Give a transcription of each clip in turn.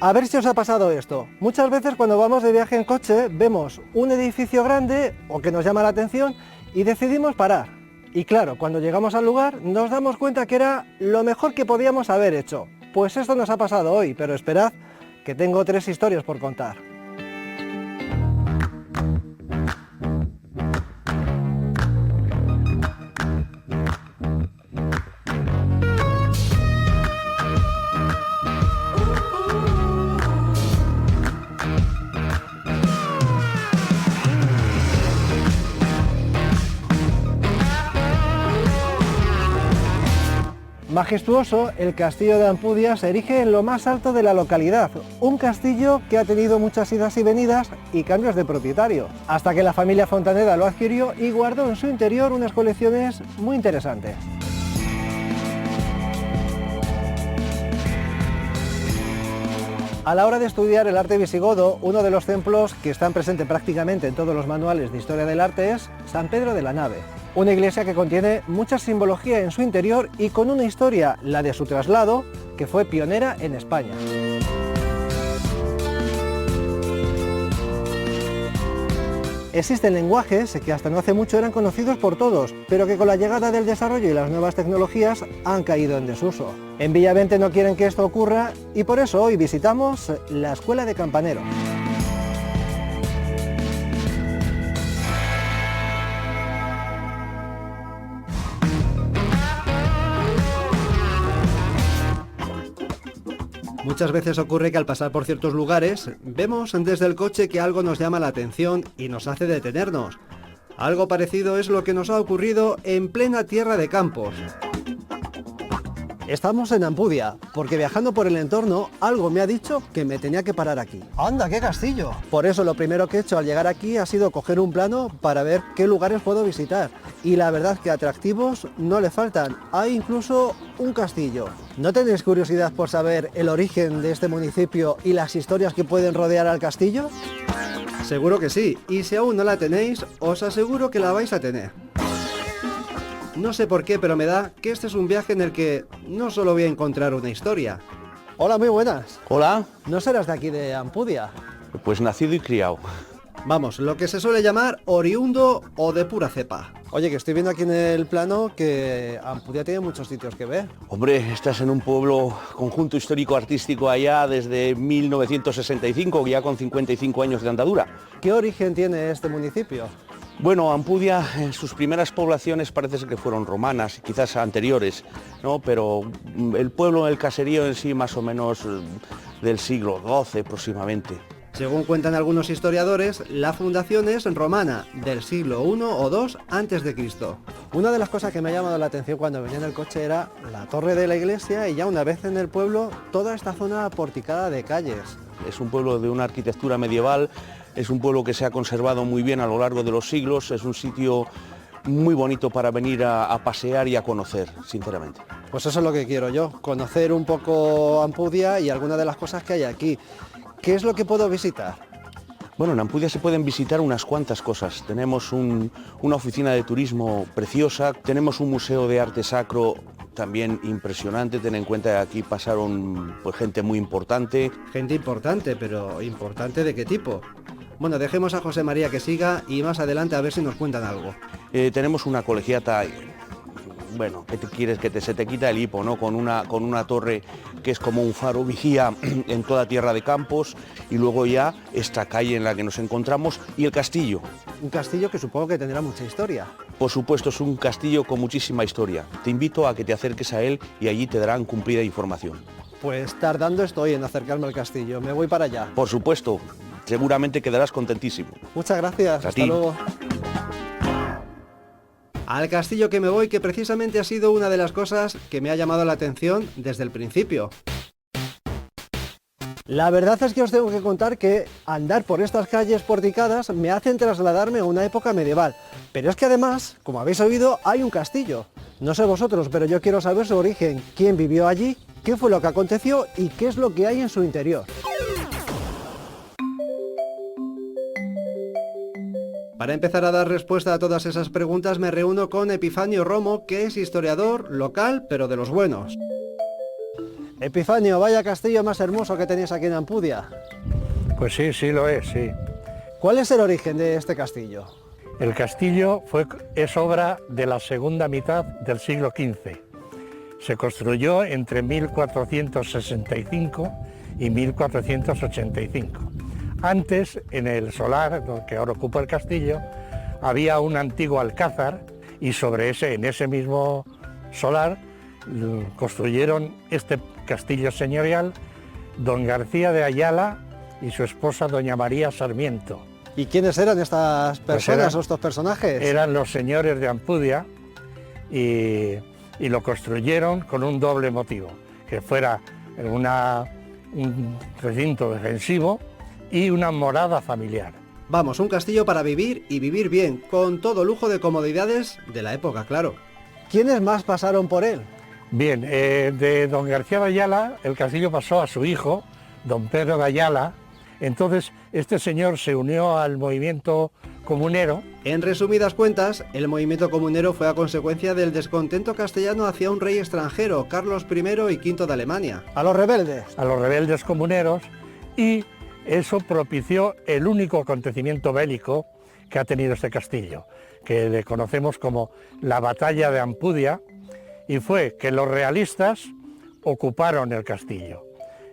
A ver si os ha pasado esto. Muchas veces cuando vamos de viaje en coche vemos un edificio grande o que nos llama la atención y decidimos parar. Y claro, cuando llegamos al lugar nos damos cuenta que era lo mejor que podíamos haber hecho. Pues esto nos ha pasado hoy, pero esperad que tengo 3 historias por contar. Majestuoso, el castillo de Ampudia se erige en lo más alto de la localidad, un castillo que ha tenido muchas idas y venidas y cambios de propietario, hasta que la familia Fontaneda lo adquirió y guardó en su interior unas colecciones muy interesantes. A la hora de estudiar el arte visigodo, uno de los templos que están presentes prácticamente en todos los manuales de historia del arte es San Pedro de la Nave. Una iglesia que contiene mucha simbología en su interior y con una historia, la de su traslado, que fue pionera en España. Existen lenguajes que hasta no hace mucho eran conocidos por todos, pero que con la llegada del desarrollo y las nuevas tecnologías han caído en desuso. En Villavente no quieren que esto ocurra y por eso hoy visitamos la Escuela de Campaneros. Muchas veces ocurre que al pasar por ciertos lugares, vemos desde el coche que algo nos llama la atención y nos hace detenernos. Algo parecido es lo que nos ha ocurrido en plena tierra de Campos. Estamos en Ampudia, porque viajando por el entorno, algo me ha dicho que me tenía que parar aquí. ¡Anda, qué castillo! Por eso lo primero que he hecho al llegar aquí ha sido coger un plano para ver qué lugares puedo visitar. Y la verdad que atractivos no le faltan. Hay incluso un castillo. ¿No tenéis curiosidad por saber el origen de este municipio y las historias que pueden rodear al castillo? Seguro que sí, y si aún no la tenéis, os aseguro que la vais a tener. No sé por qué, pero me da que este es un viaje en el que no solo voy a encontrar una historia. Hola, muy buenas. Hola, ¿No serás de aquí de Ampudia? pues nacido y criado. Vamos, lo que se suele llamar oriundo o de pura cepa. Oye, que estoy viendo aquí en el plano que Ampudia tiene muchos sitios que ver. Hombre, estás en un pueblo conjunto histórico-artístico allá desde 1965, ya con 55 años de andadura. ¿Qué origen tiene este municipio? Bueno, Ampudia, en sus primeras poblaciones parece ser que fueron romanas, quizás anteriores, ¿no? Pero el pueblo, el caserío en sí, más o menos del siglo XII aproximadamente. Según cuentan algunos historiadores, la fundación es romana, del siglo I o II antes de Cristo. Una de las cosas que me ha llamado la atención cuando venía en el coche era la torre de la iglesia y ya una vez en el pueblo, toda esta zona porticada de calles. Es un pueblo de una arquitectura medieval, es un pueblo que se ha conservado muy bien a lo largo de los siglos, es un sitio muy bonito para venir a pasear y a conocer, sinceramente. Pues eso es lo que quiero yo, conocer un poco Ampudia y algunas de las cosas que hay aquí. ¿Qué es lo que puedo visitar? Bueno, en Ampudia se pueden visitar unas cuantas cosas. Tenemos una oficina de turismo preciosa, tenemos un museo de arte sacro también impresionante. Ten en cuenta que aquí pasaron pues, gente muy importante. Gente importante, pero ¿importante de qué tipo? Bueno, dejemos a José María que siga y más adelante a ver si nos cuentan algo. Tenemos una colegiata, bueno, ¿qué te quieres? Se te quita el hipo, ¿no? Con una torre que es como un faro vigía en toda tierra de Campos y luego ya esta calle en la que nos encontramos y el castillo. Un castillo que supongo que tendrá mucha historia. Por supuesto, es un castillo con muchísima historia. Te invito a que te acerques a él y allí te darán cumplida información. Pues tardando estoy en acercarme al castillo, me voy para allá. Por supuesto, seguramente quedarás contentísimo. Muchas gracias, hasta luego. Al castillo que me voy, que precisamente ha sido una de las cosas que me ha llamado la atención desde el principio. La verdad es que os tengo que contar que andar por estas calles porticadas me hacen trasladarme a una época medieval. Pero es que además, como habéis oído, hay un castillo. No sé vosotros, pero yo quiero saber su origen, quién vivió allí, qué fue lo que aconteció y qué es lo que hay en su interior. Para empezar a dar respuesta a todas esas preguntas me reúno con Epifanio Romo, que es historiador local, pero de los buenos. Epifanio, vaya castillo más hermoso que tenéis aquí en Ampudia. Pues sí, sí lo es, sí. ¿Cuál es el origen de este castillo? El castillo es obra de la segunda mitad del siglo XV. Se construyó entre 1465 y 1485. Antes, en el solar, que ahora ocupa el castillo, había un antiguo alcázar y en ese mismo solar construyeron este castillo señorial don García de Ayala y su esposa doña María Sarmiento. ¿Y quiénes eran estas personas o estos personajes? Eran los señores de Ampudia y lo construyeron con un doble motivo, que fuera un recinto defensivo y una morada familiar. Vamos, un castillo para vivir y vivir bien, con todo lujo de comodidades de la época, claro. ¿Quiénes más pasaron por él? Bien, de don García de Ayala el castillo pasó a su hijo, don Pedro de Ayala. Entonces este señor se unió al movimiento comunero. En resumidas cuentas, el movimiento comunero fue a consecuencia del descontento castellano hacia un rey extranjero, Carlos I y V de Alemania. A los rebeldes. A los rebeldes comuneros, y eso propició el único acontecimiento bélico que ha tenido este castillo, que le conocemos como la batalla de Ampudia, y fue que los realistas ocuparon el castillo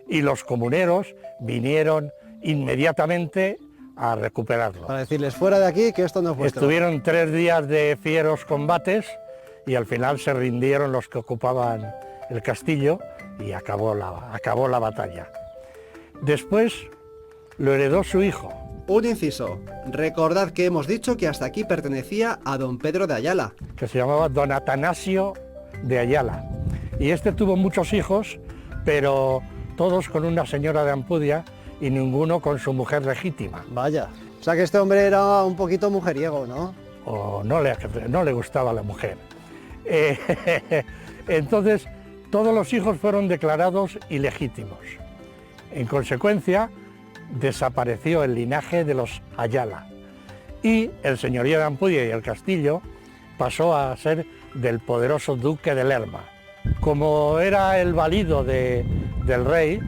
y los comuneros vinieron inmediatamente a recuperarlo. Para decirles, fuera de aquí, que esto no es vuestro. Estuvieron 3 días de fieros combates y al final se rindieron los que ocupaban el castillo y acabó la batalla. Después lo heredó su hijo. Un inciso, recordad que hemos dicho que hasta aquí pertenecía a don Pedro de Ayala, que se llamaba don Atanasio de Ayala. Y este tuvo muchos hijos, pero todos con una señora de Ampudia y ninguno con su mujer legítima. Vaya, o sea que este hombre era un poquito mujeriego, ¿no? O no le gustaba la mujer. Entonces, todos los hijos fueron declarados ilegítimos. En consecuencia, desapareció el linaje de los Ayala y el señorío de Ampudia y el castillo pasó a ser del poderoso duque de Lerma. Como era el valido del rey,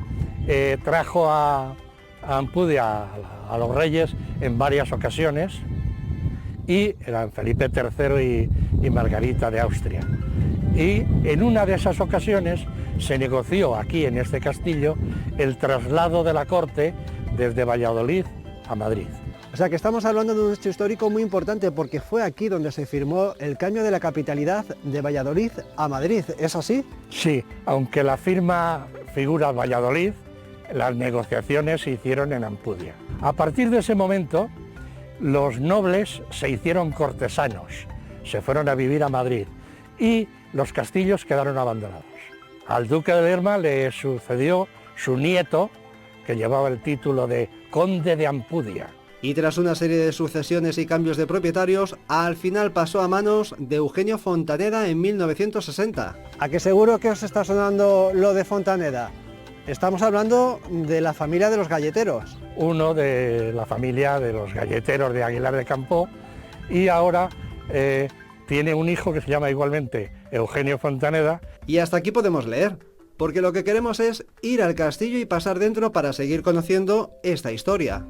trajo a Ampudia a los reyes en varias ocasiones, y eran Felipe III y Margarita de Austria. Y en una de esas ocasiones se negoció aquí en este castillo el traslado de la corte desde Valladolid a Madrid. O sea que estamos hablando de un hecho histórico muy importante, porque fue aquí donde se firmó el cambio de la capitalidad de Valladolid a Madrid, ¿es así? Sí, aunque la firma figura Valladolid, las negociaciones se hicieron en Ampudia. A partir de ese momento, los nobles se hicieron cortesanos, se fueron a vivir a Madrid y los castillos quedaron abandonados. Al duque de Lerma le sucedió su nieto, que llevaba el título de conde de Ampudia. Y tras una serie de sucesiones y cambios de propietarios, al final pasó a manos de Eugenio Fontaneda en 1960. ¿A qué seguro que os está sonando lo de Fontaneda? Estamos hablando de la familia de los galleteros. Uno de la familia de los galleteros de Aguilar de Campoo, y ahora tiene un hijo que se llama igualmente Eugenio Fontaneda. Y hasta aquí podemos leer, porque lo que queremos es ir al castillo y pasar dentro para seguir conociendo esta historia.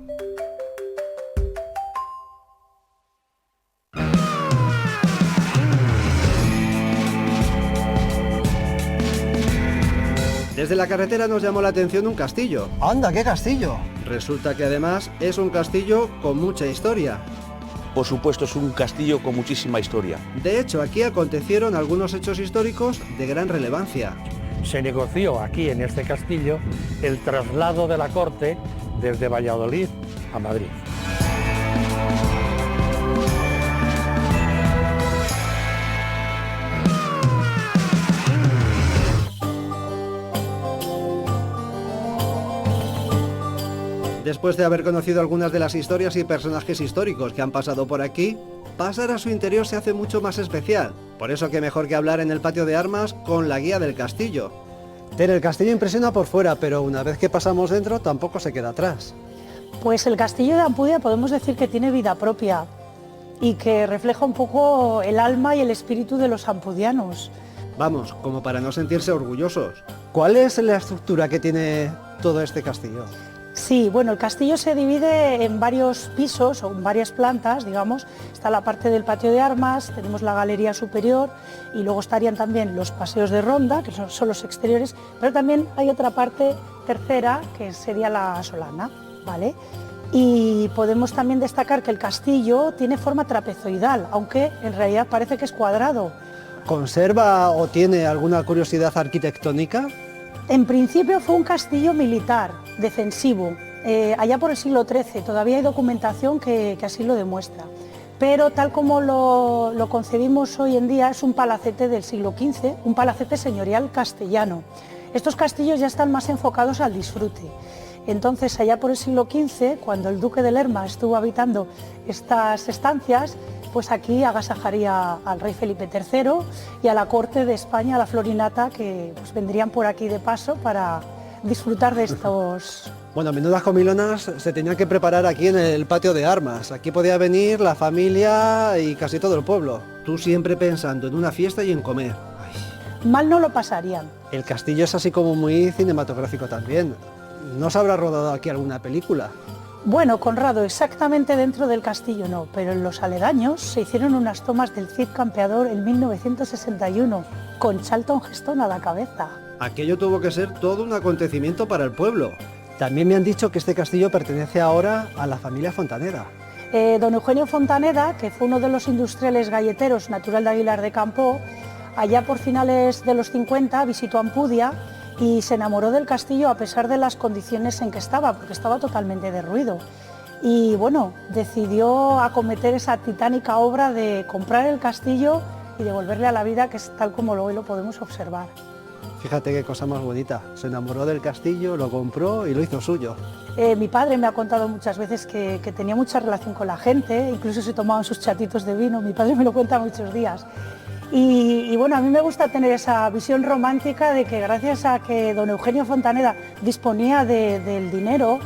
Desde la carretera nos llamó la atención un castillo. ¡Anda, qué castillo! Resulta que además es un castillo con mucha historia. Por supuesto, es un castillo con muchísima historia. De hecho, aquí acontecieron algunos hechos históricos de gran relevancia. Se negoció aquí en este castillo el traslado de la corte desde Valladolid a Madrid. Después de haber conocido algunas de las historias y personajes históricos que han pasado por aquí, pasar a su interior se hace mucho más especial. Por eso que mejor que hablar en el patio de armas con la guía del castillo. El castillo impresiona por fuera, pero una vez que pasamos dentro tampoco se queda atrás. Pues el castillo de Ampudia podemos decir que tiene vida propia y que refleja un poco el alma y el espíritu de los ampudianos. Vamos, como para no sentirse orgullosos. ¿Cuál es la estructura que tiene todo este castillo? Sí, bueno, el castillo se divide en varios pisos o en varias plantas, digamos. Está la parte del patio de armas, tenemos la galería superior y luego estarían también los paseos de ronda, que son los exteriores, pero también hay otra parte tercera que sería la solana, ¿vale? Y podemos también destacar que el castillo tiene forma trapezoidal, aunque en realidad parece que es cuadrado. ¿Conserva o tiene alguna curiosidad arquitectónica? En principio fue un castillo militar, defensivo, allá por el siglo XIII, todavía hay documentación que así lo demuestra. Pero tal como lo concebimos hoy en día es un palacete del siglo XV, un palacete señorial castellano. Estos castillos ya están más enfocados al disfrute. Entonces, allá por el siglo XV, cuando el duque de Lerma estuvo habitando estas estancias, pues aquí agasajaría al rey Felipe III y a la corte de España, a la Florinata, que pues, vendrían por aquí de paso para disfrutar de estos... Bueno, menudas comilonas se tenían que preparar aquí en el patio de armas. Aquí podía venir la familia y casi todo el pueblo. Tú siempre pensando en una fiesta y en comer. Ay. Mal no lo pasarían. El castillo es así como muy cinematográfico también. ¿No se habrá rodado aquí alguna película? Bueno, Conrado, exactamente dentro del castillo no, pero en los aledaños se hicieron unas tomas del Cid Campeador en 1961, con Charlton Heston a la cabeza. Aquello tuvo que ser todo un acontecimiento para el pueblo. También me han dicho que este castillo pertenece ahora a la familia Fontaneda. Don Eugenio Fontaneda, que fue uno de los industriales galleteros natural de Aguilar de Campoo, allá por finales de los 50 visitó Ampudia y se enamoró del castillo a pesar de las condiciones en que estaba, porque estaba totalmente derruido. Y bueno, decidió acometer esa titánica obra de comprar el castillo y devolverle a la vida, que es tal como hoy lo podemos observar. Fíjate qué cosa más bonita. Se enamoró del castillo, lo compró y lo hizo suyo. Mi padre me ha contado muchas veces que tenía mucha relación con la gente, incluso se tomaban sus chatitos de vino, mi padre me lo cuenta muchos días. Y bueno, a mí me gusta tener esa visión romántica de que gracias a que don Eugenio Fontaneda disponía del dinero,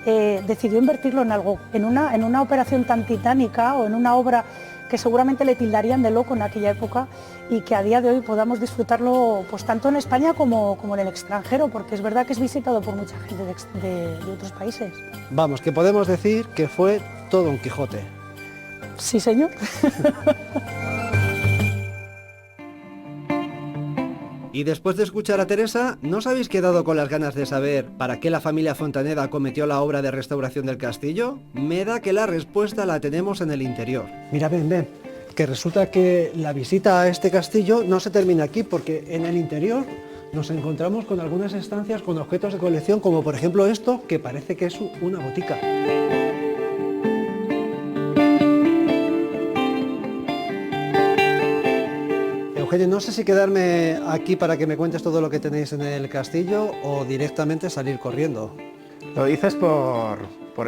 decidió invertirlo en algo, en una operación tan titánica o en una obra que seguramente le tildarían de loco en aquella época y que a día de hoy podamos disfrutarlo pues tanto en España como en el extranjero, porque es verdad que es visitado por mucha gente de otros países. Vamos, que podemos decir que fue todo un Quijote. Sí, señor. Y después de escuchar a Teresa, ¿no os habéis quedado con las ganas de saber para qué la familia Fontaneda cometió la obra de restauración del castillo? Me da que la respuesta la tenemos en el interior. Mira, ven, que resulta que la visita a este castillo no se termina aquí, porque en el interior nos encontramos con algunas estancias con objetos de colección, como por ejemplo esto, que parece que es una botica. Eugenio, no sé si quedarme aquí para que me cuentes todo lo que tenéis en el castillo o directamente salir corriendo. Lo dices por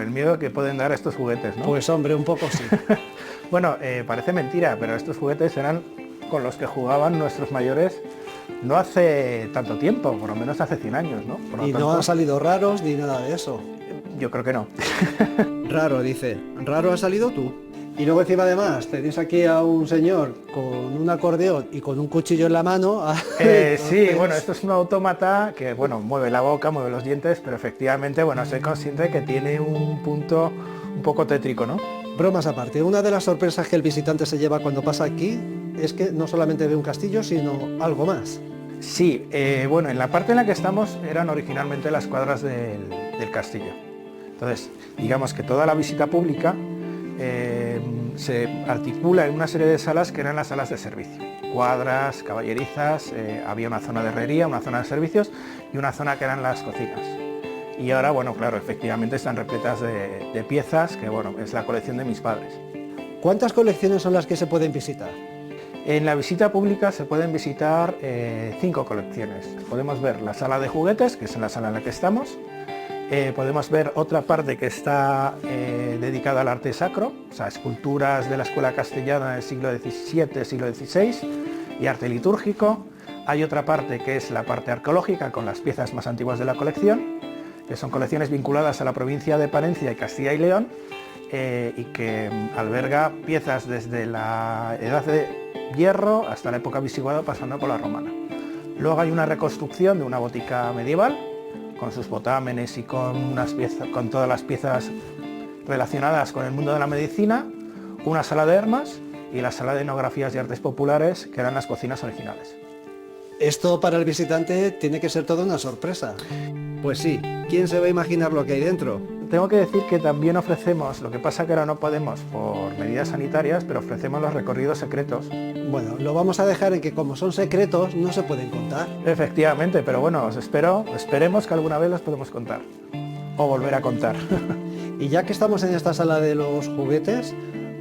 el miedo que pueden dar estos juguetes, ¿no? Pues hombre, un poco sí. Bueno, parece mentira, pero estos juguetes eran con los que jugaban nuestros mayores no hace tanto tiempo, por lo menos hace 100 años, ¿no? Y no han salido raros ni nada de eso. Yo creo que no. Raro, dice. Raro ha salido tú. Y luego encima además tenéis aquí a un señor con un acordeón y con un cuchillo en la mano. Sí, bueno, esto es un autómata que, bueno, mueve la boca, mueve los dientes, pero efectivamente, bueno, soy consciente que tiene un punto un poco tétrico, ¿no? Bromas aparte, una de las sorpresas que el visitante se lleva cuando pasa aquí es que no solamente ve un castillo, sino algo más. Sí, bueno, en la parte en la que estamos eran originalmente las cuadras del castillo. Entonces, digamos que toda la visita pública se articula en una serie de salas que eran las salas de servicio. Cuadras, caballerizas, había una zona de herrería, una zona de servicios y una zona que eran las cocinas. Y ahora, bueno, claro, efectivamente están repletas de piezas, que bueno, es la colección de mis padres. ¿Cuántas colecciones son las que se pueden visitar? En la visita pública se pueden visitar 5 colecciones. Podemos ver la sala de juguetes, que es en la sala en la que estamos. Podemos ver otra parte que está dedicada al arte sacro, o sea, esculturas de la escuela castellana del siglo XVII, siglo XVI y arte litúrgico. Hay otra parte que es la parte arqueológica con las piezas más antiguas de la colección, que son colecciones vinculadas a la provincia de Palencia y Castilla y León, y que alberga piezas desde la edad de hierro hasta la época visigoda, pasando por la romana. Luego hay una reconstrucción de una botica medieval con sus botámenes y con todas las piezas relacionadas con el mundo de la medicina, una sala de armas y la sala de etnografías y artes populares, que eran las cocinas originales. Esto para el visitante tiene que ser toda una sorpresa. Pues sí, ¿quién se va a imaginar lo que hay dentro? Tengo que decir que también ofrecemos, lo que pasa que ahora no podemos por medidas sanitarias, pero ofrecemos los recorridos secretos. Bueno, lo vamos a dejar en que como son secretos no se pueden contar. Efectivamente, pero bueno, esperemos que alguna vez los podemos contar. O volver a contar. Y ya que estamos en esta sala de los juguetes,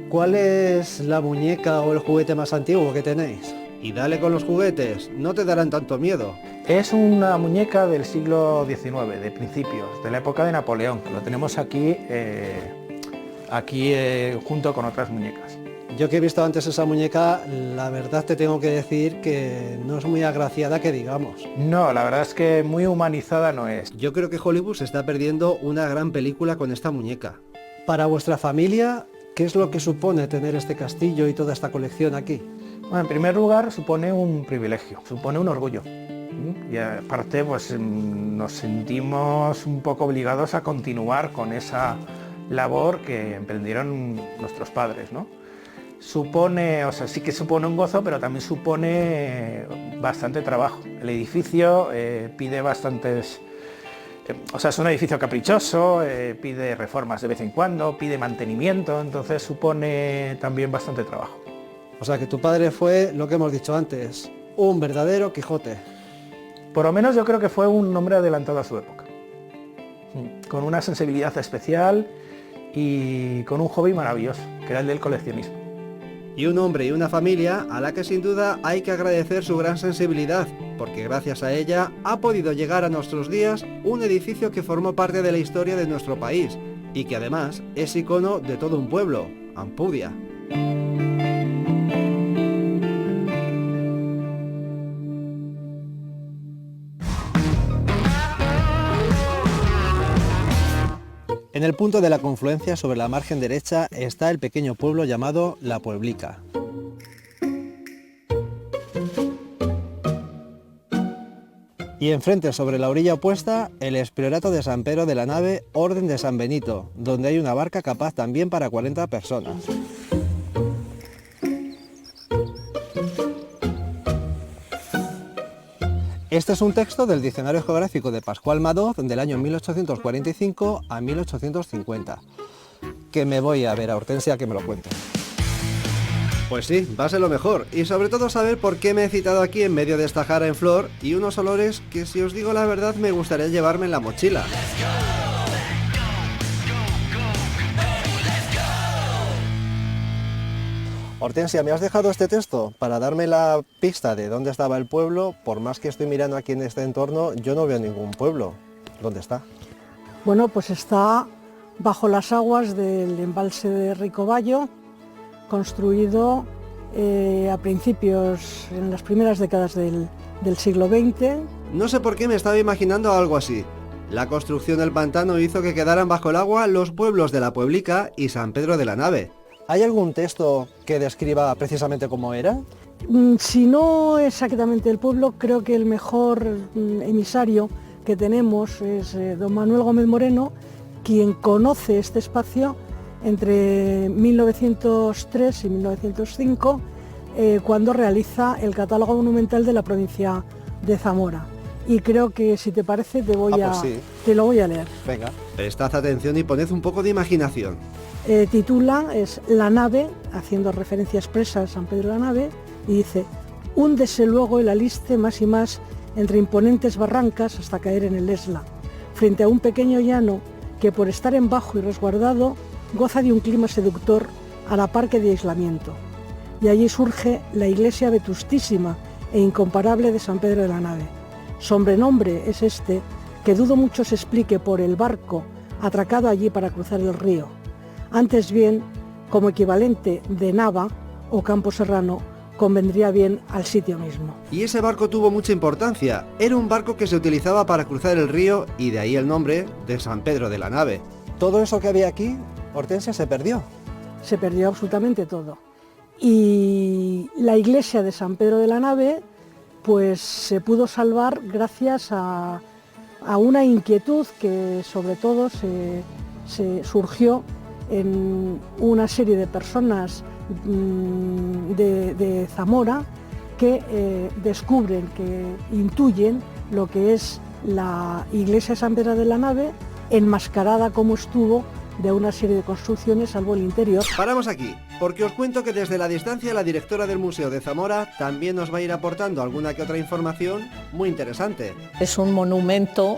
¿cuál es la muñeca o el juguete más antiguo que tenéis? Y dale con los juguetes, no te darán tanto miedo. Es una muñeca del siglo XIX, de principios, de la época de Napoleón, que lo tenemos aquí, junto con otras muñecas. Yo que he visto antes esa muñeca, la verdad te tengo que decir que no es muy agraciada que digamos. No, la verdad es que muy humanizada no es. Yo creo que Hollywood se está perdiendo una gran película con esta muñeca. Para vuestra familia, ¿qué es lo que supone tener este castillo y toda esta colección aquí? Bueno, en primer lugar, supone un privilegio, supone un orgullo. Y aparte, pues nos sentimos un poco obligados a continuar con esa labor que emprendieron nuestros padres, ¿no? Supone, o sea, sí que supone un gozo, pero también supone bastante trabajo. El edificio pide bastantes... O sea, es un edificio caprichoso, pide reformas de vez en cuando, pide mantenimiento, entonces supone también bastante trabajo. O sea que tu padre fue, lo que hemos dicho antes, un verdadero Quijote. Por lo menos yo creo que fue un hombre adelantado a su época, con una sensibilidad especial y con un hobby maravilloso, que era el del coleccionismo. Y un hombre y una familia a la que sin duda hay que agradecer su gran sensibilidad, porque gracias a ella ha podido llegar a nuestros días un edificio que formó parte de la historia de nuestro país y que además es icono de todo un pueblo, Ampudia. En el punto de la confluencia, sobre la margen derecha, está el pequeño pueblo llamado La Pueblica. Y enfrente, sobre la orilla opuesta, el Priorato de San Pedro de la Nave, Orden de San Benito, donde hay una barca capaz también para 40 personas. Este es un texto del Diccionario Geográfico de Pascual Madoz del año 1845 a 1850, que me voy a ver a Hortensia que me lo cuente. Pues sí, va a ser lo mejor, y sobre todo saber por qué me he citado aquí en medio de esta jara en flor y unos olores que, si os digo la verdad, me gustaría llevarme en la mochila. Hortensia, ¿me has dejado este texto para darme la pista de dónde estaba el pueblo? Por más que estoy mirando aquí en este entorno, yo no veo ningún pueblo. ¿Dónde está? Bueno, pues está bajo las aguas del embalse de Ricoballo, construido a principios, en las primeras décadas del siglo XX. No sé por qué me estaba imaginando algo así. La construcción del pantano hizo que quedaran bajo el agua los pueblos de La Pueblica y San Pedro de la Nave. ¿Hay algún texto que describa precisamente cómo era? Si no exactamente el pueblo, creo que el mejor emisario que tenemos es don Manuel Gómez Moreno, quien conoce este espacio entre 1903 y 1905, cuando realiza el catálogo monumental de la provincia de Zamora. Y creo que, si te parece, te lo voy a leer. Venga, prestad atención y poned un poco de imaginación. Titula, es La Nave, haciendo referencia expresa a San Pedro de la Nave, y dice: húndese luego el aliste más y más entre imponentes barrancas hasta caer en el Esla, frente a un pequeño llano que, por estar en bajo y resguardado, goza de un clima seductor a la par que de aislamiento. Y allí surge la iglesia vetustísima e incomparable de San Pedro de la Nave. Sobrenombre es este que dudo mucho se explique por el barco atracado allí para cruzar el río. Antes bien, como equivalente de Nava o Campo Serrano, convendría bien al sitio mismo. Y ese barco tuvo mucha importancia. Era un barco que se utilizaba para cruzar el río y de ahí el nombre de San Pedro de la Nave. ¿Todo eso que había aquí Hortensia, se perdió. Se perdió absolutamente todo. Y la iglesia de San Pedro de la Nave pues se pudo salvar gracias a una inquietud que sobre todo se surgió en una serie de personas de Zamora que descubren, que intuyen lo que es la iglesia de San Pedro de la Nave, enmascarada como estuvo de una serie de construcciones, salvo el interior. Paramos aquí, porque os cuento que desde la distancia la directora del Museo de Zamora también nos va a ir aportando alguna que otra información muy interesante. Es un monumento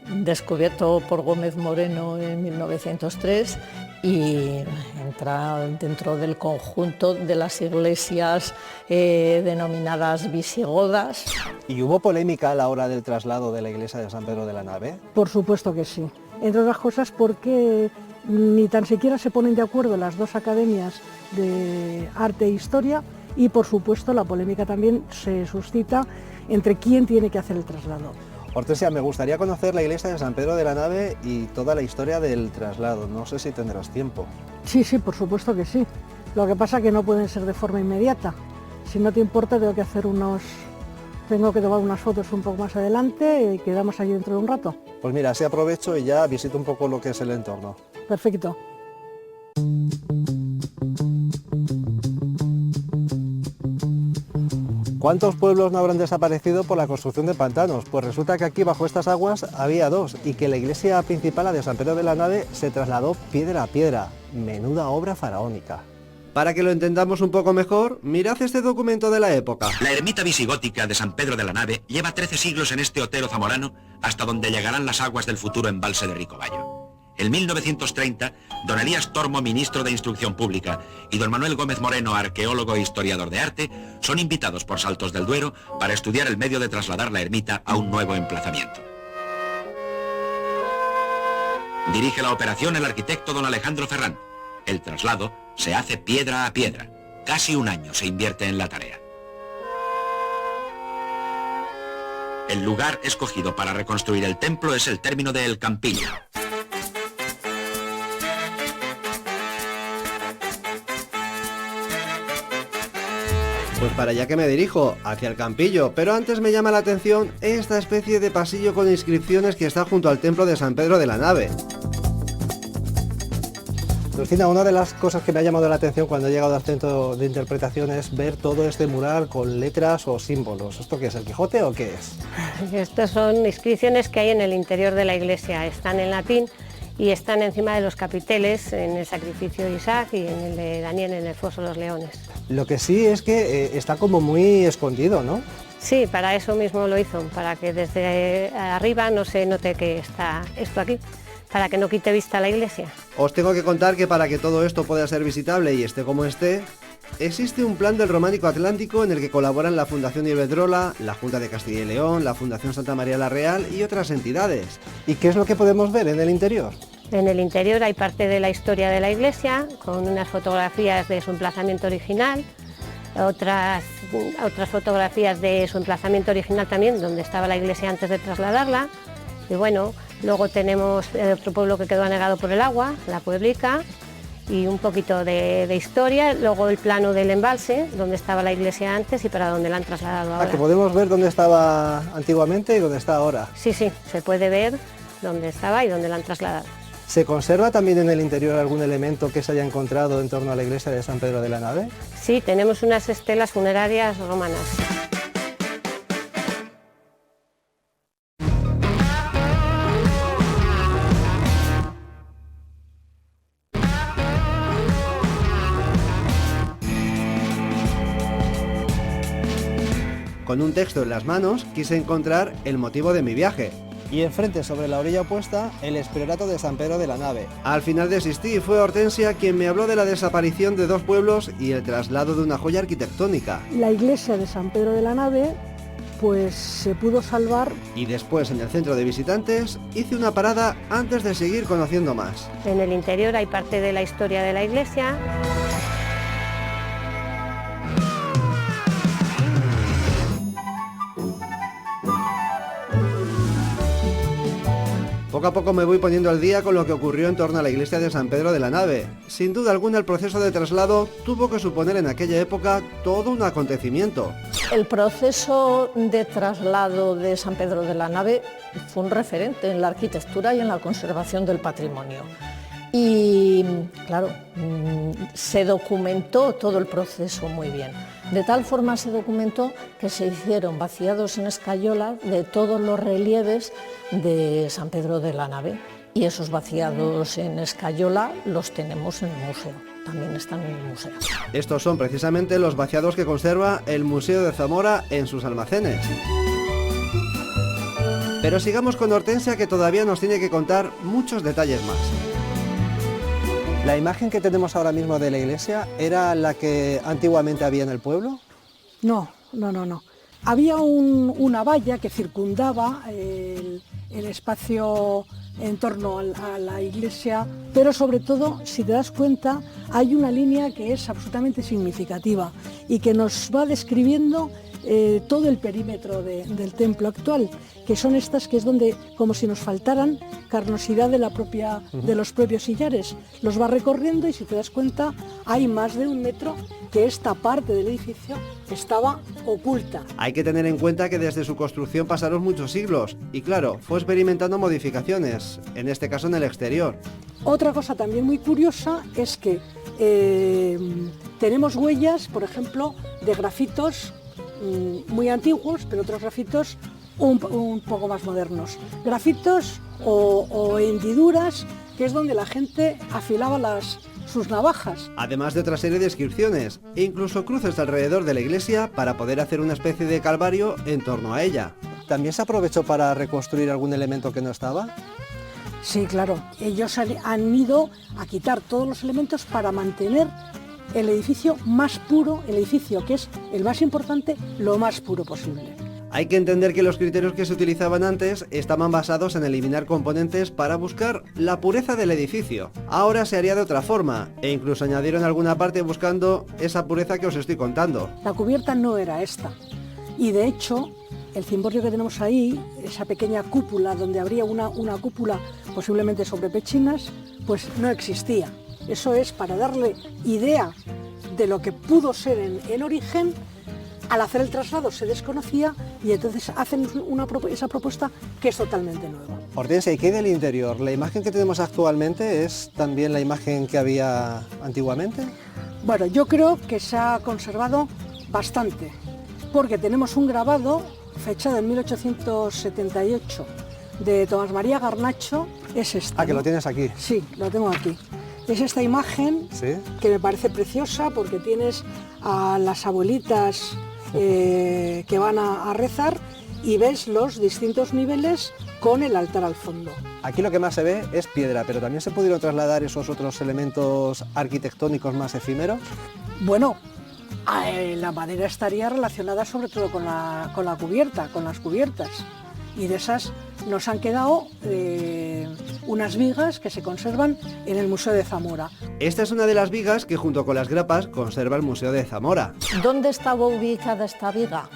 descubierto por Gómez Moreno en 1903 y entra dentro del conjunto de las iglesias denominadas visigodas. ¿Y hubo polémica a la hora del traslado de la iglesia de San Pedro de la Nave? Por supuesto que sí, entre otras cosas porque ni tan siquiera se ponen de acuerdo las dos academias de arte e historia y por supuesto la polémica también se suscita entre quién tiene que hacer el traslado. Hortensia, me gustaría conocer la iglesia de San Pedro de la Nave y toda la historia del traslado. No sé si tendrás tiempo. Sí, por supuesto que sí. Lo que pasa es que no pueden ser de forma inmediata. Si no te importa, tengo que tomar unas fotos un poco más adelante y quedamos allí dentro de un rato. Pues mira, así aprovecho y ya visito un poco lo que es el entorno. Perfecto. ¿Cuántos pueblos no habrán desaparecido por la construcción de pantanos? Pues resulta que aquí bajo estas aguas había dos y que la iglesia principal, la de San Pedro de la Nave, se trasladó piedra a piedra. Menuda obra faraónica. Para que lo entendamos un poco mejor, mirad este documento de la época. La ermita visigótica de San Pedro de la Nave lleva 13 siglos en este otero zamorano hasta donde llegarán las aguas del futuro embalse de Ricobayo. En 1930, don Elías Tormo, ministro de Instrucción Pública, y don Manuel Gómez Moreno, arqueólogo e historiador de arte, son invitados por Saltos del Duero para estudiar el medio de trasladar la ermita a un nuevo emplazamiento. Dirige la operación el arquitecto don Alejandro Ferrán. El traslado se hace piedra a piedra. Casi un año se invierte en la tarea. El lugar escogido para reconstruir el templo es el término de El Campillo. Pues para allá que me dirijo, hacia el Campillo, pero antes me llama la atención esta especie de pasillo con inscripciones que está junto al templo de San Pedro de la Nave. Lucina, una de las cosas que me ha llamado la atención cuando he llegado al centro de interpretación es ver todo este mural con letras o símbolos. ¿Esto qué es, el Quijote o qué es? Estas son inscripciones que hay en el interior de la iglesia, están en latín y están encima de los capiteles, en el sacrificio de Isaac y en el de Daniel en el foso de los leones. Lo que sí es que está como muy escondido, ¿no? Sí, para eso mismo lo hizo, para que desde arriba no se note que está esto aquí, para que no quite vista a la iglesia. Os tengo que contar que para que todo esto pueda ser visitable y esté como esté, existe un plan del Románico Atlántico en el que colaboran la Fundación Iberdrola, la Junta de Castilla y León, la Fundación Santa María la Real y otras entidades. ¿Y qué es lo que podemos ver en el interior? En el interior hay parte de la historia de la iglesia, con unas fotografías de su emplazamiento original, otras fotografías de su emplazamiento original también, donde estaba la iglesia antes de trasladarla. Y bueno, luego tenemos otro pueblo que quedó anegado por el agua, la Pueblica, y un poquito de historia, luego el plano del embalse, donde estaba la iglesia antes y para dónde la han trasladado ahora. Que podemos ver dónde estaba antiguamente y dónde está ahora. Sí, se puede ver dónde estaba y dónde la han trasladado. ¿Se conserva también en el interior algún elemento que se haya encontrado en torno a la iglesia de San Pedro de la Nave? Sí, tenemos unas estelas funerarias romanas. Con un texto en las manos quise encontrar el motivo de mi viaje. Y enfrente, sobre la orilla opuesta, el Esperorato de San Pedro de la Nave. Al final desistí y fue Hortensia quien me habló de la desaparición de dos pueblos y el traslado de una joya arquitectónica. La iglesia de San Pedro de la Nave pues se pudo salvar. Y después, en el centro de visitantes, hice una parada antes de seguir conociendo más. En el interior hay parte de la historia de la iglesia. Poco a poco me voy poniendo al día con lo que ocurrió en torno a la iglesia de San Pedro de la Nave. Sin duda alguna el proceso de traslado tuvo que suponer en aquella época todo un acontecimiento. El proceso de traslado de San Pedro de la Nave fue un referente en la arquitectura y en la conservación del patrimonio. Y claro, se documentó todo el proceso muy bien. De tal forma se documentó que se hicieron vaciados en escayola de todos los relieves de San Pedro de la Nave. Y esos vaciados en escayola los tenemos en el museo, también están en el museo. Estos son precisamente los vaciados que conserva el Museo de Zamora en sus almacenes. Pero sigamos con Hortensia, que todavía nos tiene que contar muchos detalles más. ¿La imagen que tenemos ahora mismo de la iglesia era la que antiguamente había en el pueblo? No. Había una valla que circundaba el espacio en torno a la iglesia, pero sobre todo, si te das cuenta, hay una línea que es absolutamente significativa y que nos va describiendo todo el perímetro del templo actual, que son estas, que es donde, como si nos faltaran carnosidad de los propios sillares. Los va recorriendo y si te das cuenta hay más de 1 metro que esta parte del edificio estaba oculta. Hay que tener en cuenta que desde su construcción pasaron muchos siglos y claro, fue experimentando modificaciones, en este caso en el exterior. Otra cosa también muy curiosa es que tenemos huellas, por ejemplo, de grafitos muy antiguos, pero otros grafitos un poco más modernos. Grafitos o hendiduras, que es donde la gente afilaba sus navajas. Además de otra serie de inscripciones e incluso cruces alrededor de la iglesia para poder hacer una especie de calvario en torno a ella. ¿También se aprovechó para reconstruir algún elemento que no estaba? Sí, claro. Ellos han ido a quitar todos los elementos para mantener el edificio más puro, el edificio que es el más importante, lo más puro posible. Hay que entender que los criterios que se utilizaban antes estaban basados en eliminar componentes para buscar la pureza del edificio. Ahora se haría de otra forma, e incluso añadieron alguna parte buscando esa pureza que os estoy contando. La cubierta no era esta, y de hecho, el cimborrio que tenemos ahí, esa pequeña cúpula donde habría una cúpula posiblemente sobre pechinas, pues no existía. Eso es para darle idea de lo que pudo ser en origen. Al hacer el traslado se desconocía y entonces hacen esa propuesta que es totalmente nueva. Hortensia, ¿y qué hay del interior? ¿La imagen que tenemos actualmente es también la imagen que había antiguamente? Bueno, yo creo que se ha conservado bastante, porque tenemos un grabado fechado en 1878 de Tomás María Garnacho, es este. Ah, que lo tienes aquí. Sí, lo tengo aquí. Es esta imagen, ¿sí?, que me parece preciosa porque tienes a las abuelitas que van a rezar y ves los distintos niveles con el altar al fondo. Aquí lo que más se ve es piedra, pero también se pudieron trasladar esos otros elementos arquitectónicos más efímeros. Bueno, la madera estaría relacionada sobre todo con la cubierta, con las cubiertas. Y de esas nos han quedado unas vigas que se conservan en el Museo de Zamora. Esta es una de las vigas que junto con las grapas conserva el Museo de Zamora. ¿Dónde estaba ubicada esta viga?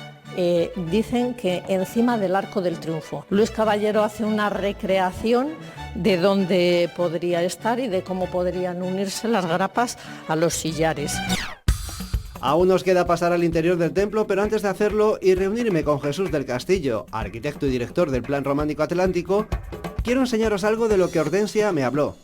Dicen que encima del Arco del Triunfo. Luis Caballero hace una recreación de dónde podría estar y de cómo podrían unirse las grapas a los sillares. Aún nos queda pasar al interior del templo, pero antes de hacerlo y reunirme con Jesús del Castillo, arquitecto y director del Plan Románico Atlántico, quiero enseñaros algo de lo que Hortensia me habló.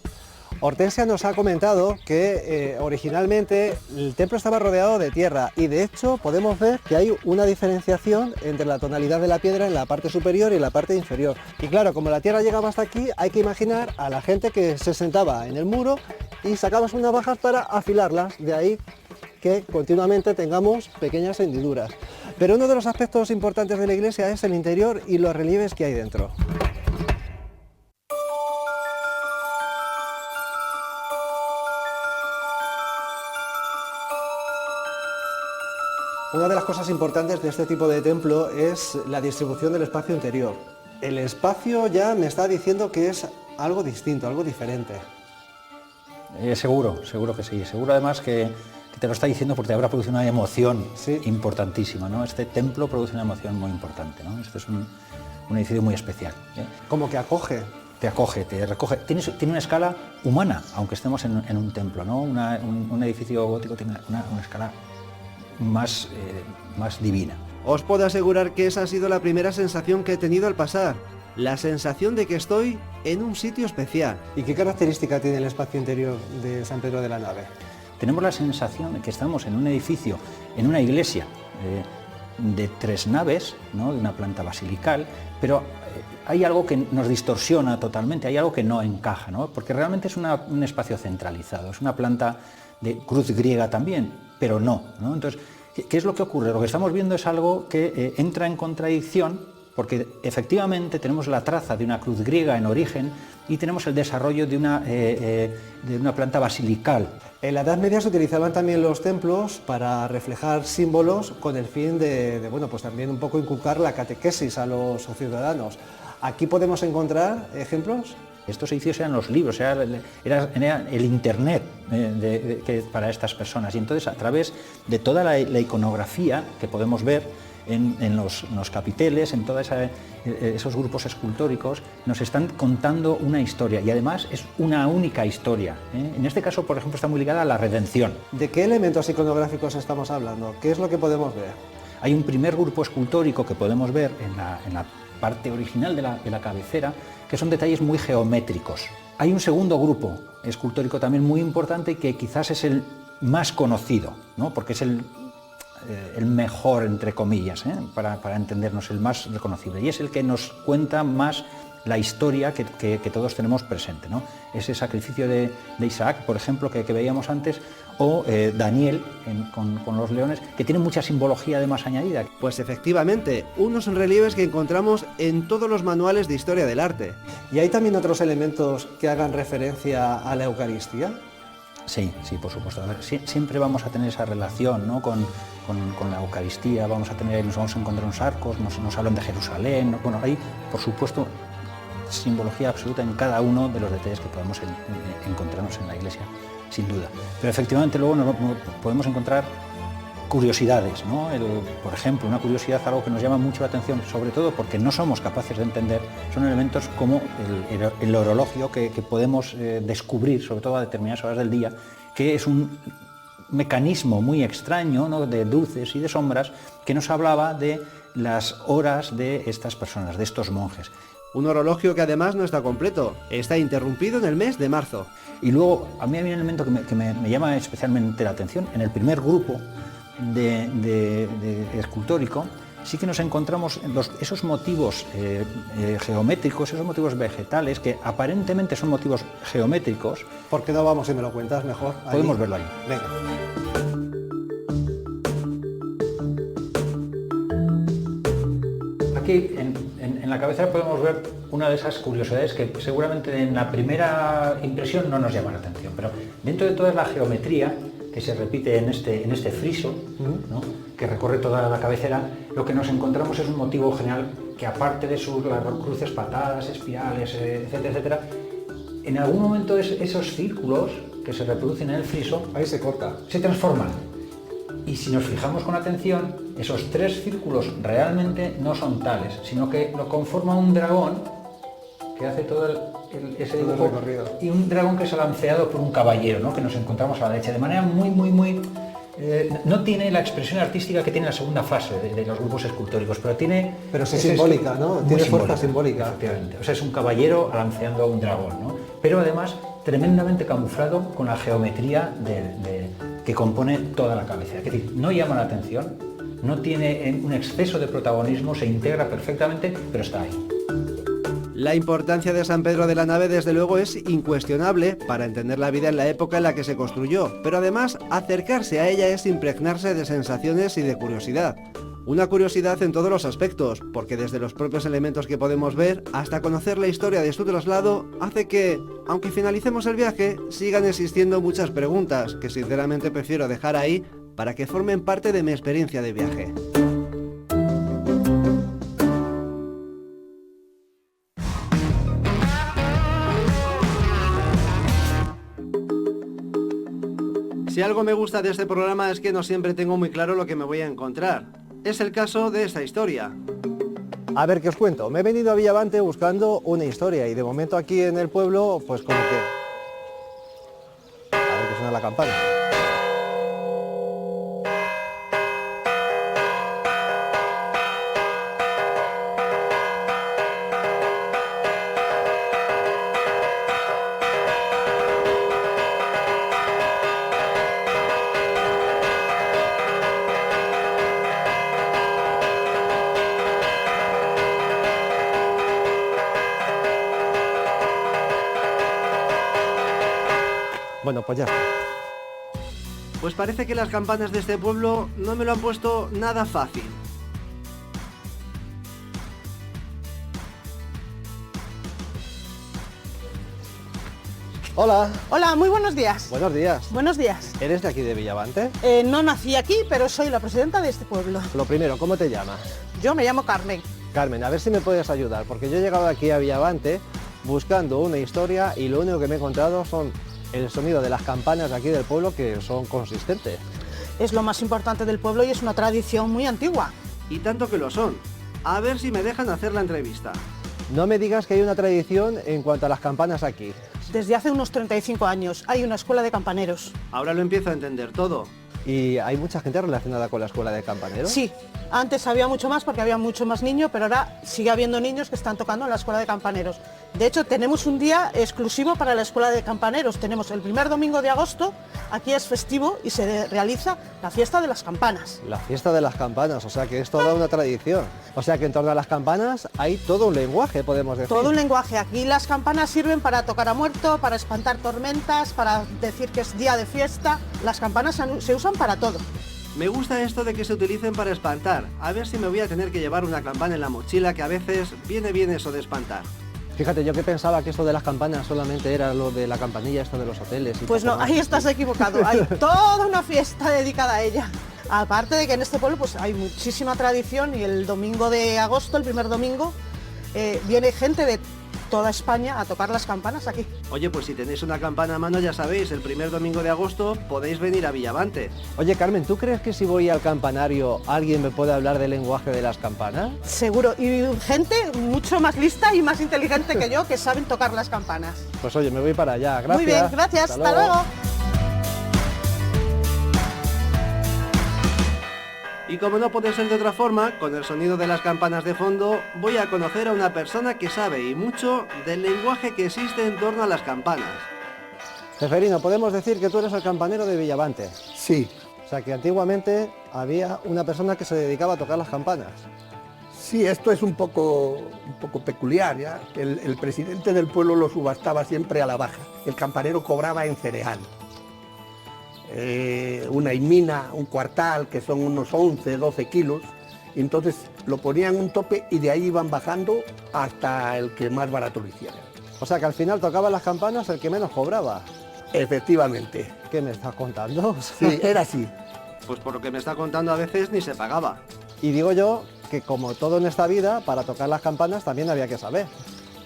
Hortensia nos ha comentado que originalmente el templo estaba rodeado de tierra y de hecho podemos ver que hay una diferenciación entre la tonalidad de la piedra en la parte superior y la parte inferior. Y claro, como la tierra llegaba hasta aquí, hay que imaginar a la gente que se sentaba en el muro y sacaba unas navajas para afilarlas, de ahí que continuamente tengamos pequeñas hendiduras. Pero uno de los aspectos importantes de la iglesia es el interior y los relieves que hay dentro. Una de las cosas importantes de este tipo de templo es la distribución del espacio interior. El espacio ya me está diciendo que es algo distinto, algo diferente. Seguro que sí. Seguro además que te lo está diciendo porque te habrá producido una emoción importantísima, ¿no? Este templo produce una emoción muy importante, ¿no? Este es un edificio muy especial, ¿eh? Como que acoge. te acoge, te recoge. Tiene una escala humana, aunque estemos en un templo, ¿no? Un edificio gótico tiene una escala más divina. Os puedo asegurar que esa ha sido la primera sensación que he tenido al pasar. La sensación de que estoy en un sitio especial. ¿Y qué característica tiene el espacio interior de San Pedro de la Nave? Tenemos la sensación de que estamos en un edificio, en una iglesia de 3 naves, ¿no? De una planta basilical, pero hay algo que nos distorsiona totalmente, hay algo que no encaja, ¿no? Porque realmente es un espacio centralizado, es una planta de cruz griega también, pero no. Entonces, ¿qué es lo que ocurre? Lo que estamos viendo es algo que entra en contradicción, porque efectivamente tenemos la traza de una cruz griega en origen y tenemos el desarrollo de una planta basilical. En la Edad Media se utilizaban también los templos para reflejar símbolos con el fin de pues también un poco inculcar la catequesis a los ciudadanos. ¿Aquí podemos encontrar ejemplos? Estos edificios eran los libros, era el internet para estas personas, y entonces a través de toda la iconografía que podemos ver en los capiteles, en todos esos grupos escultóricos, nos están contando una historia, y además es una única historia. En este caso, por ejemplo, está muy ligada a la redención. ¿De qué elementos iconográficos estamos hablando? ¿Qué es lo que podemos ver? Hay un primer grupo escultórico que podemos ver en la parte original de la cabecera, que son detalles muy geométricos. Hay un segundo grupo escultórico también muy importante, que quizás es el más conocido, ¿no? Porque es el mejor, entre comillas, para entendernos, el más reconocible, y es el que nos cuenta más la historia que todos tenemos presente, ¿no? Ese sacrificio de Isaac, por ejemplo, que veíamos antes, o Daniel con los leones, que tiene mucha simbología además añadida. Pues efectivamente, unos relieves que encontramos en todos los manuales de historia del arte. ¿Y hay también otros elementos que hagan referencia a la Eucaristía? Sí, por supuesto. A ver, siempre vamos a tener esa relación, ¿no? con la Eucaristía, nos vamos a encontrar unos arcos, nos hablan de Jerusalén, ¿no? Bueno, hay, por supuesto, simbología absoluta en cada uno de los detalles que podemos encontrarnos en la iglesia, sin duda. Pero efectivamente luego podemos encontrar curiosidades, ¿no? Por ejemplo, una curiosidad, algo que nos llama mucho la atención, sobre todo porque no somos capaces de entender, son elementos como el orologio que podemos descubrir, sobre todo a determinadas horas del día, que es un mecanismo muy extraño, ¿no? De luces y de sombras, que nos hablaba de las horas de estas personas, de estos monjes. Un orologio que además no está completo, está interrumpido en el mes de marzo. Y luego, a mí hay un elemento que me llama especialmente la atención. En el primer grupo de escultórico, sí que nos encontramos esos motivos geométricos, esos motivos vegetales, que aparentemente son motivos geométricos. ¿Por qué no vamos y me lo cuentas mejor? Podemos verlo ahí. Venga. Aquí en la cabecera podemos ver una de esas curiosidades que seguramente en la primera impresión no nos llama la atención, pero dentro de toda la geometría que se repite en este friso, ¿no? Que recorre toda la cabecera, lo que nos encontramos es un motivo general que, aparte de las cruces patadas, espirales, etcétera, etcétera, en algún momento esos círculos que se reproducen en el friso, ahí se corta, se transforman. Y si nos fijamos con atención, esos 3 círculos realmente no son tales, sino que lo conforma un dragón que hace todo ese dibujo, recorrido, y un dragón que es alanceado por un caballero, ¿no? Que nos encontramos a la derecha, de manera muy no tiene la expresión artística que tiene la segunda fase de los grupos escultóricos, pero sí simbólica, ¿no? Tiene fuerza simbólica. Efectivamente. O sea, es un caballero alanceando a un dragón, ¿no? Pero además tremendamente camuflado con la geometría que compone toda la cabecera. Es decir, no llama la atención, no tiene un exceso de protagonismo, se integra perfectamente, pero está ahí. La importancia de San Pedro de la Nave, desde luego, es incuestionable para entender la vida en la época en la que se construyó, pero además acercarse a ella es impregnarse de sensaciones y de curiosidad. Una curiosidad en todos los aspectos, porque desde los propios elementos que podemos ver hasta conocer la historia de su traslado, hace que, aunque finalicemos el viaje, sigan existiendo muchas preguntas que sinceramente prefiero dejar ahí para que formen parte de mi experiencia de viaje. Si algo me gusta de este programa es que no siempre tengo muy claro lo que me voy a encontrar. Es el caso de esta historia. A ver, ¿qué os cuento? Me he venido a Villavante buscando una historia y de momento aquí en el pueblo, pues como que... A ver que suena la campana. Bueno, pues ya está. Pues parece que las campanas de este pueblo no me lo han puesto nada fácil. Hola. Hola, muy buenos días. Buenos días. Buenos días. ¿Eres de aquí de Villavante? No nací aquí, pero soy la presidenta de este pueblo. Lo primero, ¿cómo te llamas? Yo me llamo Carmen. Carmen, a ver si me puedes ayudar, porque yo he llegado aquí a Villavante buscando una historia y lo único que me he encontrado son el sonido de las campanas de aquí del pueblo, que son consistentes. Es lo más importante del pueblo y es una tradición muy antigua. Y tanto que lo son. A ver si me dejan hacer la entrevista. No me digas que hay una tradición en cuanto a las campanas aquí. Desde hace unos 35 años hay una escuela de campaneros. Ahora lo empiezo a entender todo. ¿Y hay mucha gente relacionada con la escuela de campaneros? Sí, antes había mucho más porque había mucho más niños, pero ahora sigue habiendo niños que están tocando en la escuela de campaneros. De hecho, tenemos un día exclusivo para la escuela de campaneros. Tenemos el primer domingo de agosto, aquí es festivo y se realiza la fiesta de las campanas. La fiesta de las campanas, o sea que es toda una tradición. O sea que en torno a las campanas hay todo un lenguaje, podemos decir. Todo un lenguaje. Aquí las campanas sirven para tocar a muerto, para espantar tormentas, para decir que es día de fiesta. Las campanas se usan para todo. Me gusta esto de que se utilicen para espantar. A ver si me voy a tener que llevar una campana en la mochila, que a veces viene bien eso de espantar. Fíjate, yo que pensaba que esto de las campanas solamente era lo de la campanilla, esto de los hoteles. Pues no, ahí estás equivocado. Hay toda una fiesta dedicada a ella. Aparte de que en este pueblo pues hay muchísima tradición y el domingo de agosto, el primer domingo, viene gente de toda España a tocar las campanas aquí. Oye, pues si tenéis una campana a mano, ya sabéis, el primer domingo de agosto podéis venir a Villavante. Oye, Carmen, ¿tú crees que si voy al campanario alguien me puede hablar del lenguaje de las campanas? Seguro, y gente mucho más lista y más inteligente que yo que saben tocar las campanas. Pues oye, me voy para allá, gracias. Muy bien, gracias, hasta luego. Y como no puede ser de otra forma, con el sonido de las campanas de fondo, voy a conocer a una persona que sabe y mucho del lenguaje que existe en torno a las campanas. Ceferino, ¿podemos decir que tú eres el campanero de Villavante? Sí. O sea que antiguamente había una persona que se dedicaba a tocar las campanas. Sí, esto es un poco peculiar, ¿ya? El presidente del pueblo lo subastaba siempre a la baja. El campanero cobraba en cereal. Una imina, un cuartal, que son unos 11, 12 kilos, y entonces lo ponían un tope y de ahí iban bajando hasta el que más barato lo hiciera. O sea que al final tocaban las campanas el que menos cobraba. Efectivamente. ¿Qué me estás contando? Sí, era así. Pues por lo que me está contando a veces ni se pagaba. Y digo yo que como todo en esta vida, para tocar las campanas también había que saber.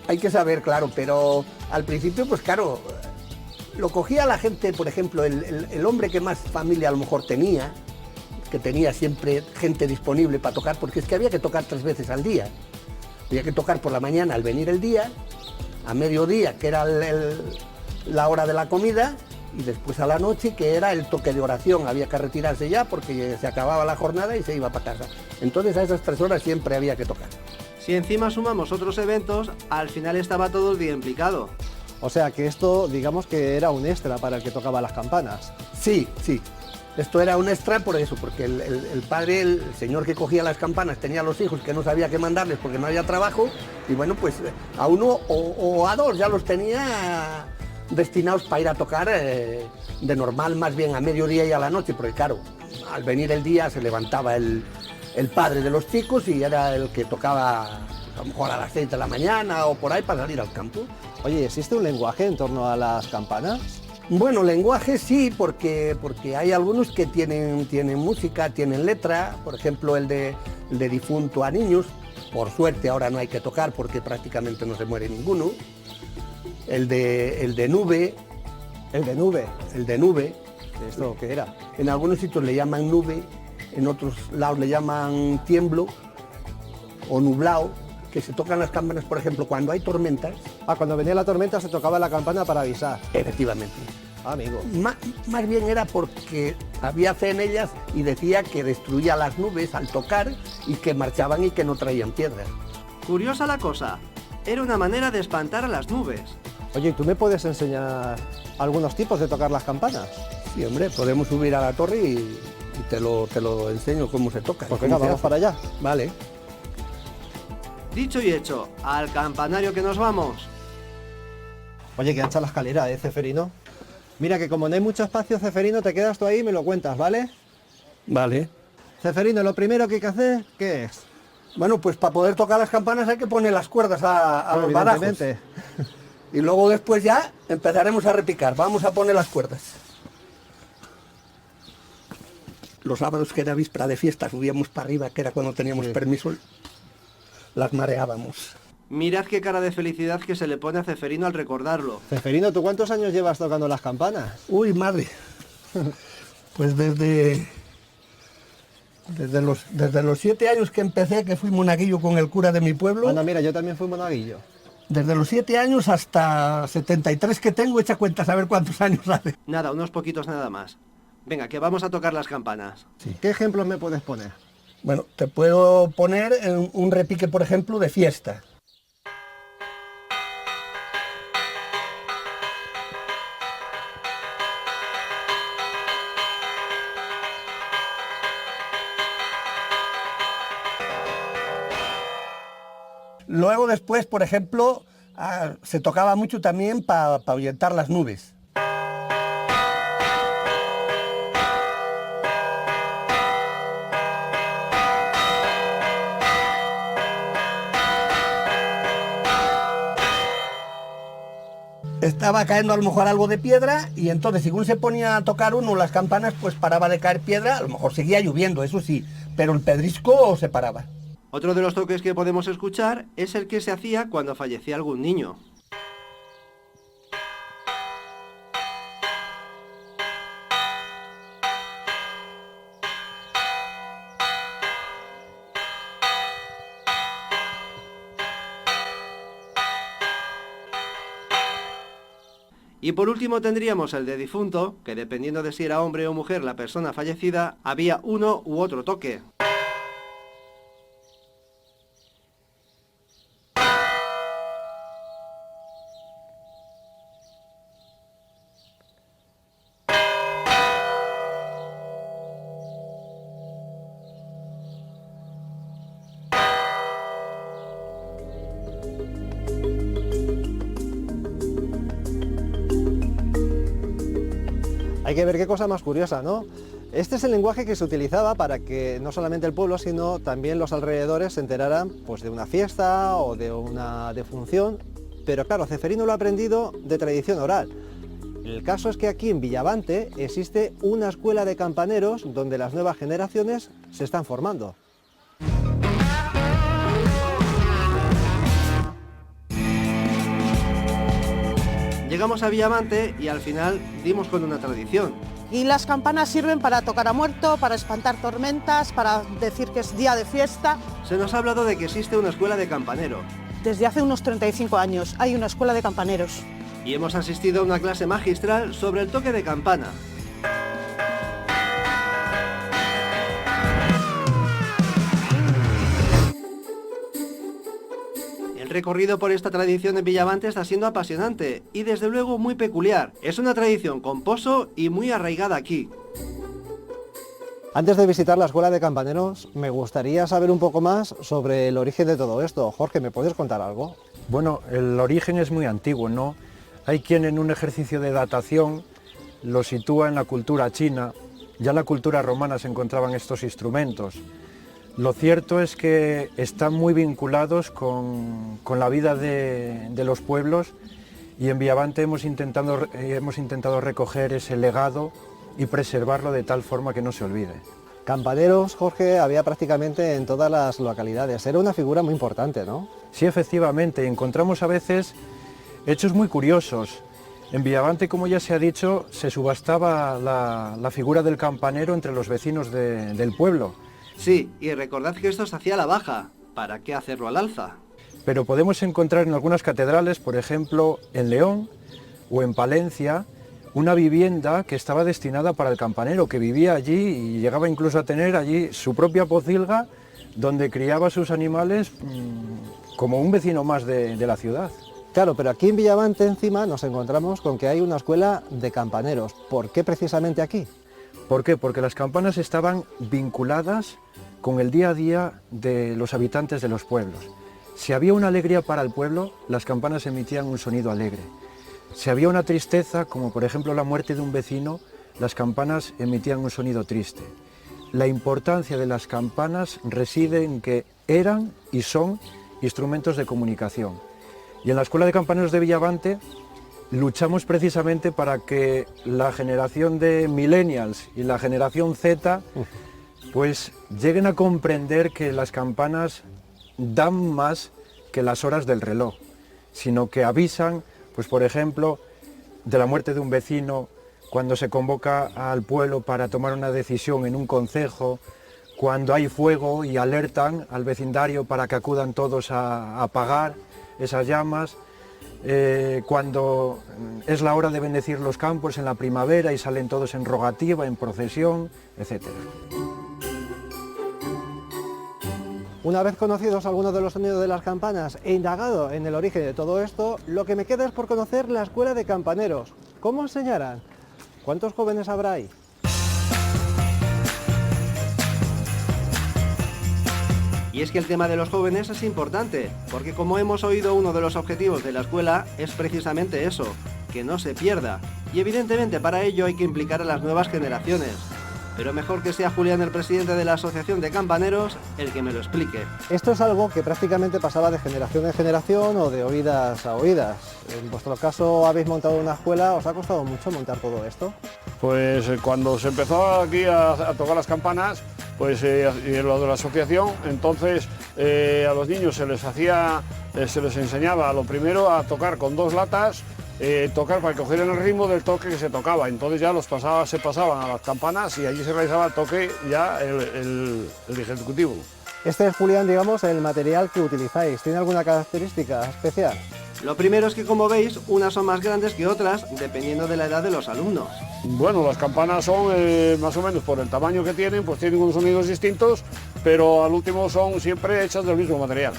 Hay que saber, claro, pero al principio pues claro, lo cogía la gente, por ejemplo, el hombre que más familia a lo mejor tenía, que tenía siempre gente disponible para tocar, porque es que había que tocar 3 veces al día. Había que tocar por la mañana al venir el día, a mediodía, que era la hora de la comida, y después a la noche, que era el toque de oración. Había que retirarse ya porque se acababa la jornada y se iba para casa. Entonces a esas 3 horas siempre había que tocar. Si encima sumamos otros eventos, al final estaba todo el día implicado. O sea que esto, digamos que era un extra para el que tocaba las campanas. Sí, sí. Esto era un extra por eso, porque el padre, el señor que cogía las campanas, tenía a los hijos que no sabía qué mandarles porque no había trabajo, y bueno, pues a uno o a 2 ya los tenía destinados para ir a tocar de normal, más bien a mediodía y a la noche, porque claro, al venir el día se levantaba el padre de los chicos y era el que tocaba a lo mejor a las 6 de la mañana o por ahí para salir al campo. Oye, ¿existe un lenguaje en torno a las campanas? Bueno, lenguaje sí, porque hay algunos que tienen música, tienen letra, por ejemplo el de difunto a niños, por suerte ahora no hay que tocar porque prácticamente no se muere ninguno. El de nube. ¿El de nube? El de nube. ¿Esto qué era? En algunos sitios le llaman nube, en otros lados le llaman tiemblo. o nublado, que se tocan las campanas, por ejemplo, cuando hay tormentas. Ah, cuando venía la tormenta se tocaba la campana para avisar. Efectivamente. Amigo. Más bien era porque había fe en ellas y decía que destruía las nubes al tocar y que marchaban y que no traían piedras. Curiosa la cosa, era una manera de espantar a las nubes. Oye, ¿y tú me puedes enseñar algunos tipos de tocar las campanas? Sí, hombre, podemos subir a la torre y te lo enseño cómo se toca. Pues venga, vamos para allá. Vale. Dicho y hecho, al campanario que nos vamos. Oye, que ancha la escalera, Ceferino. Mira que como no hay mucho espacio, Ceferino, te quedas tú ahí y me lo cuentas, ¿vale? Vale. Ceferino, lo primero que hay que hacer, ¿qué es? Bueno, pues para poder tocar las campanas hay que poner las cuerdas a los badajos. Y luego después ya empezaremos a repicar. Vamos a poner las cuerdas. Los sábados, que era víspera de fiesta, subíamos para arriba, que era cuando teníamos permiso, las mareábamos. Mirad qué cara de felicidad que se le pone a Ceferino al recordarlo. Ceferino, ¿tú cuántos años llevas tocando las campanas? Uy, madre. Pues desde los 7 años que empecé, que fui monaguillo con el cura de mi pueblo. Anda, mira, yo también fui monaguillo. Desde los 7 años hasta 73 que tengo, echa cuentas a ver cuántos años hace. Nada, unos poquitos nada más. Venga, que vamos a tocar las campanas. Sí. ¿Qué ejemplos me puedes poner? Bueno, te puedo poner un repique, por ejemplo, de fiesta. Luego después, por ejemplo, se tocaba mucho también para ahuyentar las nubes. Estaba cayendo a lo mejor algo de piedra y entonces según se ponía a tocar uno las campanas, pues paraba de caer piedra. A lo mejor seguía lloviendo, eso sí, pero el pedrisco se paraba. Otro de los toques que podemos escuchar es el que se hacía cuando fallecía algún niño. Y por último tendríamos el de difunto, que dependiendo de si era hombre o mujer la persona fallecida, había uno u otro toque. Hay que ver qué cosa más curiosa, ¿no? Este es el lenguaje que se utilizaba para que no solamente el pueblo, sino también los alrededores se enteraran pues, de una fiesta o de una defunción. Pero claro, Ceferino lo ha aprendido de tradición oral. El caso es que aquí en Villavante existe una escuela de campaneros donde las nuevas generaciones se están formando. Llegamos a Villavante y al final dimos con una tradición. Y las campanas sirven para tocar a muerto, para espantar tormentas, para decir que es día de fiesta. Se nos ha hablado de que existe una escuela de campanero. Desde hace unos 35 años hay una escuela de campaneros. Y hemos asistido a una clase magistral sobre el toque de campana. El recorrido por esta tradición en Villavante está siendo apasionante y desde luego muy peculiar. Es una tradición con pozo y muy arraigada aquí. Antes de visitar la escuela de campaneros, me gustaría saber un poco más sobre el origen de todo esto. Jorge, ¿me puedes contar algo? Bueno, el origen es muy antiguo, ¿no? Hay quien en un ejercicio de datación lo sitúa en la cultura china. Ya en la cultura romana se encontraban estos instrumentos. Lo cierto es que están muy vinculados con la vida de los pueblos y en Villavante hemos intentado recoger ese legado y preservarlo de tal forma que no se olvide. Campaneros, Jorge, había prácticamente en todas las localidades. Era una figura muy importante, ¿no? Sí, efectivamente. Encontramos a veces hechos muy curiosos. En Villavante, como ya se ha dicho, se subastaba la figura del campanero entre los vecinos del pueblo. Sí, y recordad que esto se hacía a la baja. ¿para qué hacerlo al alza? Pero podemos encontrar en algunas catedrales, por ejemplo, en León o en Palencia, una vivienda que estaba destinada para el campanero, que vivía allí y llegaba incluso a tener allí su propia pocilga, donde criaba sus animales como un vecino más de la ciudad. Claro, pero aquí en Villavante encima nos encontramos con que hay una escuela de campaneros. ¿Por qué precisamente aquí? ¿Por qué? Porque las campanas estaban vinculadas con el día a día de los habitantes de los pueblos. Si había una alegría para el pueblo, las campanas emitían un sonido alegre. Si había una tristeza, como por ejemplo la muerte de un vecino, las campanas emitían un sonido triste. La importancia de las campanas reside en que eran y son instrumentos de comunicación. Y en la Escuela de Campaneros de Villavante luchamos precisamente para que la generación de millennials y la generación Z pues lleguen a comprender que las campanas dan más que las horas del reloj, sino que avisan, pues por ejemplo, de la muerte de un vecino, cuando se convoca al pueblo para tomar una decisión en un concejo, cuando hay fuego y alertan al vecindario para que acudan todos a apagar esas llamas, cuando es la hora de bendecir los campos en la primavera y salen todos en rogativa, en procesión, etc. Una vez conocidos algunos de los sonidos de las campanas e indagado en el origen de todo esto, lo que me queda es por conocer la Escuela de Campaneros. ¿Cómo enseñarán? ¿Cuántos jóvenes habrá ahí? Y es que el tema de los jóvenes es importante, porque como hemos oído, uno de los objetivos de la escuela es precisamente eso, que no se pierda. Y evidentemente para ello hay que implicar a las nuevas generaciones. Pero mejor que sea Julián, el presidente de la Asociación de Campaneros, el que me lo explique. Esto es algo que prácticamente pasaba de generación en generación o de oídas a oídas. En vuestro caso habéis montado una escuela, ¿os ha costado mucho montar todo esto? Pues cuando se empezó aquí a tocar las campanas, pues y lo de la asociación, entonces a los niños se les enseñaba lo primero a tocar con 2 latas, tocar para que cogieran el ritmo del toque que se tocaba. Entonces ya se pasaban a las campanas y allí se realizaba el toque ya el ejecutivo. Este es, Julián, digamos, el material que utilizáis. ¿Tiene alguna característica especial? Lo primero es que, como veis, unas son más grandes que otras, dependiendo de la edad de los alumnos. Bueno, las campanas son más o menos por el tamaño que tienen, pues tienen unos sonidos distintos, pero al último son siempre hechas del mismo material.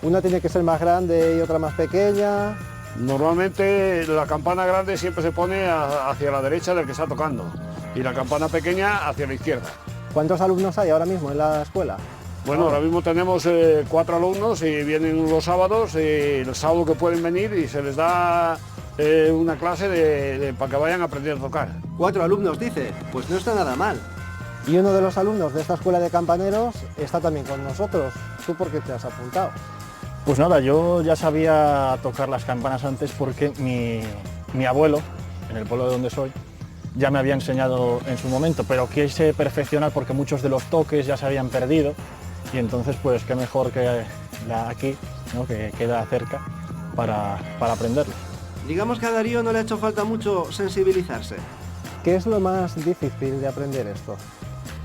Una tiene que ser más grande y otra más pequeña. Normalmente la campana grande siempre se pone hacia la derecha del que está tocando y la campana pequeña hacia la izquierda. ¿Cuántos alumnos hay ahora mismo en la escuela? Bueno, ahora mismo tenemos 4 alumnos y vienen los sábados, el sábado que pueden venir y se les da una clase para que vayan a aprender a tocar. 4 alumnos, dice, pues no está nada mal. Y uno de los alumnos de esta escuela de campaneros está también con nosotros. ¿Tú por qué te has apuntado? Pues nada, yo ya sabía tocar las campanas antes porque mi abuelo, en el pueblo de donde soy, ya me había enseñado en su momento, pero quise perfeccionar porque muchos de los toques ya se habían perdido y entonces pues qué mejor que aquí, ¿no?, que queda cerca para aprenderlos. Digamos que a Darío no le ha hecho falta mucho sensibilizarse. ¿Qué es lo más difícil de aprender esto?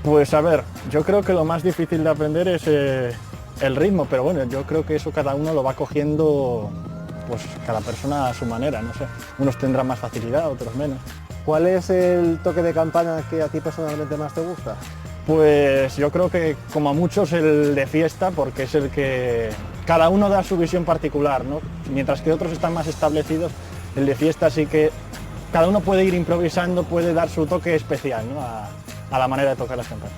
Pues a ver, yo creo que lo más difícil de aprender es el ritmo, pero bueno, yo creo que eso cada uno lo va cogiendo, pues cada persona a su manera, no sé. Unos tendrán más facilidad, otros menos. ¿Cuál es el toque de campana que a ti personalmente más te gusta? Pues yo creo que como a muchos el de fiesta, porque es el que cada uno da su visión particular, ¿no? Mientras que otros están más establecidos, el de fiesta sí que cada uno puede ir improvisando, puede dar su toque especial, ¿no?, a la manera de tocar las campanas.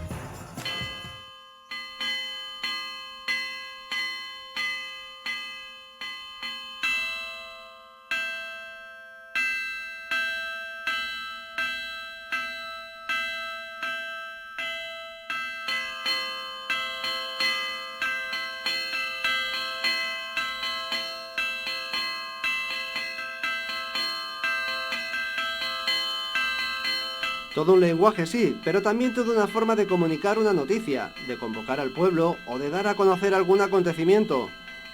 Todo un lenguaje, sí, pero también toda una forma de comunicar una noticia, de convocar al pueblo o de dar a conocer algún acontecimiento.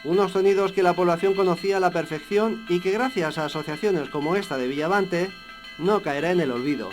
Unos sonidos que la población conocía a la perfección y que gracias a asociaciones como esta de Villavante no caerá en el olvido.